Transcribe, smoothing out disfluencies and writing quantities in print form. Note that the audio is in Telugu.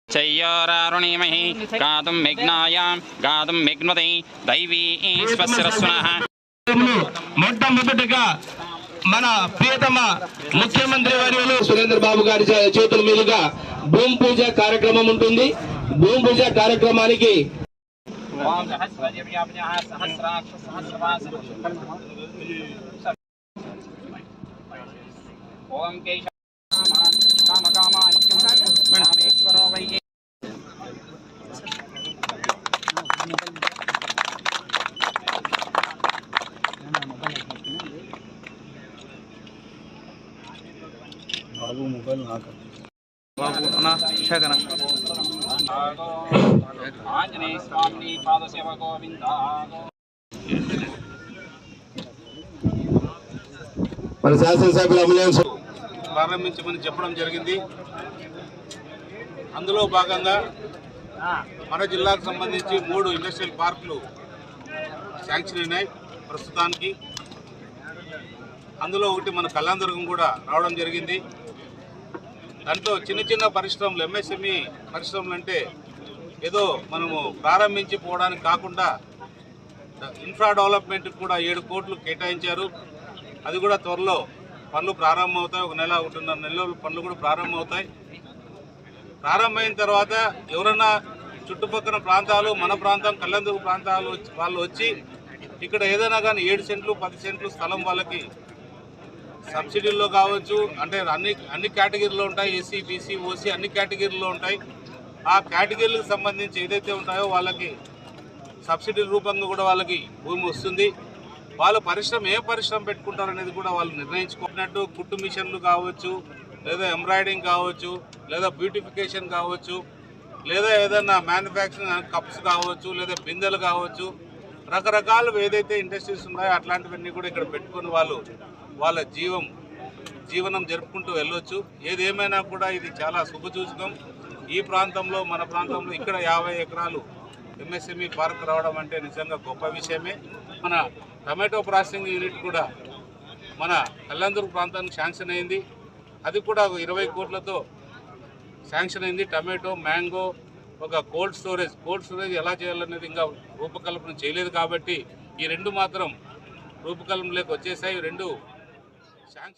చయ్యారుణీమహి గాతుం విఘ్నాయాం గాతుం విఘ్నతే దైవీ స్వస్రస్వనః. మొట్టమొదటిగా మన ప్రియతమ ముఖ్యమంత్రి వర్యులు సురేంద్ర బాబు గారి చేతుల మీదుగా భూమి పూజ కార్యక్రమం ఉంటుంది. భూమి పూజ కార్యక్రమానికి బాబు మొబైల్ నాకు ఆంజనేయ స్వామి పాదసేవ గోవింద. మన శాసనసభ్యులు అమలేశ్వర ప్రారంభించమని చెప్పడం జరిగింది. అందులో భాగంగా మన జిల్లాకు సంబంధించి 3 ఇండస్ట్రియల్ పార్కులు శాంక్షన్ అయినాయి ప్రస్తుతానికి. అందులో ఒకటి మన కళ్యాణదుర్గం కూడా రావడం జరిగింది. దాంట్లో చిన్న చిన్న పరిశ్రమలు, ఎంఎస్ఎంఈ పరిశ్రమలు అంటే ఏదో మనము ప్రారంభించి పోవడానికి కాకుండా ఇన్ఫ్రా డెవలప్మెంట్కి కూడా 7 కోట్లు కేటాయించారు. అది కూడా త్వరలో పనులు ప్రారంభమవుతాయి. 1 నెల 1.5 నెలల పనులు కూడా ప్రారంభమవుతాయి. ప్రారంభమైన తర్వాత ఎవరన్నా చుట్టుపక్కల ప్రాంతాలు, మన ప్రాంతం కళ్యాణదుర్గం ప్రాంతాలు వాళ్ళు వచ్చి ఇక్కడ ఏదైనా కానీ 7 సెంట్లు 10 సెంట్లు స్థలం వాళ్ళకి సబ్సిడీల్లో కావచ్చు, అంటే అన్ని కేటగిరీలో ఉంటాయి. ఎస్సీ, బీసీ, ఓసీ అన్ని కేటగిరీలో ఉంటాయి. ఆ కేటగిరీలకు సంబంధించి ఏదైతే ఉంటాయో వాళ్ళకి సబ్సిడీ రూపంగా కూడా వాళ్ళకి భూమి వస్తుంది. వాళ్ళు పరిశ్రమ ఏ పరిశ్రమ పెట్టుకుంటారనేది కూడా వాళ్ళు నిర్ణయించుకున్నట్టు. కుట్టు మిషన్లు కావచ్చు, లేదా ఎంబ్రాయిడింగ్ కావచ్చు, లేదా బ్యూటిఫికేషన్ కావచ్చు, లేదా ఏదైనా మ్యానుఫ్యాక్చరింగ్ కప్స్ కావచ్చు, లేదా బిందెలు కావచ్చు, రకరకాలు ఏదైతే ఇండస్ట్రీస్ ఉన్నాయో అట్లాంటివన్నీ కూడా ఇక్కడ పెట్టుకొని వాళ్ళు వాళ్ళ జీవనం జరుపుకుంటూ వెళ్ళొచ్చు. ఏదేమైనా కూడా ఇది చాలా శుభసూచకం. ఈ ప్రాంతంలో, మన ప్రాంతంలో ఇక్కడ 50 ఎకరాలు ఎంఎస్ఎంఈ పార్క్ రావడం అంటే నిజంగా గొప్ప విషయమే. మన టమాటో ప్రాసెసింగ్ యూనిట్ కూడా మన కళ్యాణదుర్గం ప్రాంతానికి శాంక్షన్ అయింది. అది కూడా 20 కోట్లతో శాంక్షన్ అయింది. టమాటో, మ్యాంగో, ఒక కోల్డ్ స్టోరేజ్ ఎలా చేయాలనేది ఇంకా రూపకల్పన చేయలేదు కాబట్టి ఈ 2 మాత్రం రూపకల్పనలోకి వచ్చేసాయి. 2 శాంక్షన్